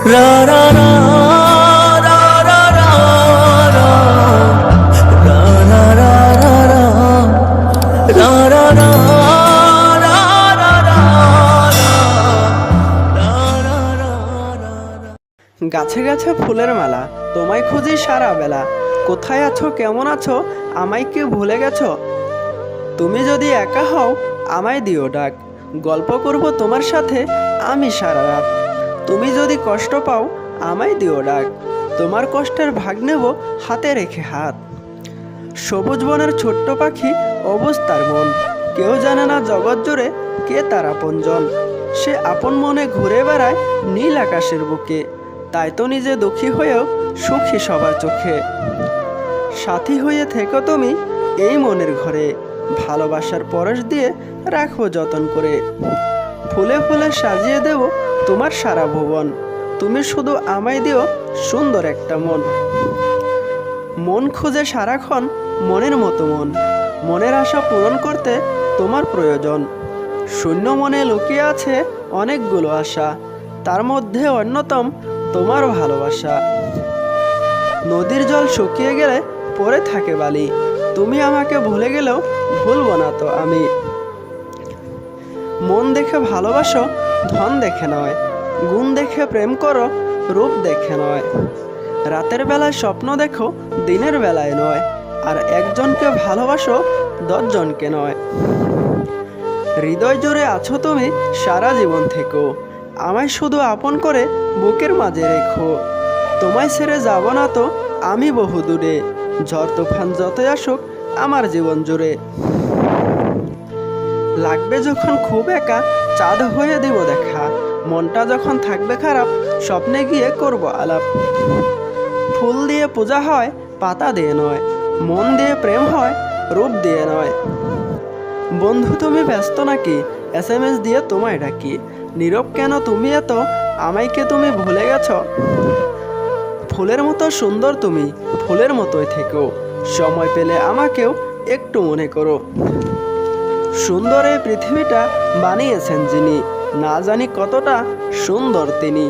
রা রা রা রা রা রা রা রা রা রা রা রা রা রা গাছে গাছে ফুলের মালা, তোমায় খুঁজি সারা বেলা। কোথায় আছো, কেমন আছো, আমায় কি ভুলে গেছো? তুমি যদি একা হও আমায় দিও ডাক, গল্প করব তোমার সাথে আমি সারা রাত। তুমি যদি কষ্ট পাও আমায় দিও ডাক, তোমার কষ্টের ভাগ নেব হাতে রেখে হাত। সবুজ বনের ছোট্ট পাখি অবুঝ তার মন, কেউ জানে না জগৎ জুড়ে কে তার আপনজন। সে আপন মনে ঘুরে বেড়ায় নীল আকাশের বুকে, তাই তো নিজে দুঃখী হয়েও সুখী সবার চোখে। সাথী হয়ে থেকো তুমি এই মনের ঘরে, ভালোবাসার পরশ দিয়ে রাখবো যতন করে। ফুলে ফুলে সাজিয়ে দেব তোমার সারা ভুবন, তুমি শুধু আমায় দিও সুন্দর একটা মন। মন খুঁজে সারাক্ষণ মনের মতো মন, মনের আশা পূরণ করতে তোমার প্রয়োজন। শূন্য মনে লুকিয়ে আছে অনেকগুলো আশা, তার মধ্যে অন্যতম তোমার ভালোবাসা। নদীর জল শুকিয়ে গেলে পড়ে থাকে বালি, তুমি আমাকে ভুলে গেলেও ভুলবো না তো আমি। মন দেখে ভালোবাসো, ধন দেখে নয়, গুণ দেখে প্রেম করো, রূপ দেখে নয়। রাতের বেলায় স্বপ্ন দেখো, দিনের বেলায় নয়, আর একজনকে ভালোবাসো 10 জনকে নয়। হৃদয় জুড়ে আছো তুমি সারা জীবন থেকো, আমায় শুধু আপন করে বুকের মাঝে রেখো। তোমায় ছেড়ে যাব না তো আমি বহু দূরে, ঝড় তুফান যতই আসুক আমার জীবন জুড়ে। লাগবে যখন খুব একা চাঁদ হয়ে দেব দেখা, মনটা যখন থাকবে খারাপ স্বপ্নে গিয়ে করব আলাপ। ফুল দিয়ে পূজা হয় পাতা দিয়ে নয়, মন দিয়ে প্রেম হয় রূপ দিয়ে নয়। বন্ধু তুমি ব্যস্ত নাকি, SMS দিয়ে তোমায় ডাকি, নীরব কেন তুমি এত, আমায় কে তুমি ভুলে গেছো? ফুলের মতো সুন্দর তুমি, ফুলের মতোই থেকো, সময় পেলে আমাকেও একটু মনে করো। সুন্দর এই পৃথিবীটা বানিয়েছেন যিনি, না জানি কতটা সুন্দর তিনি।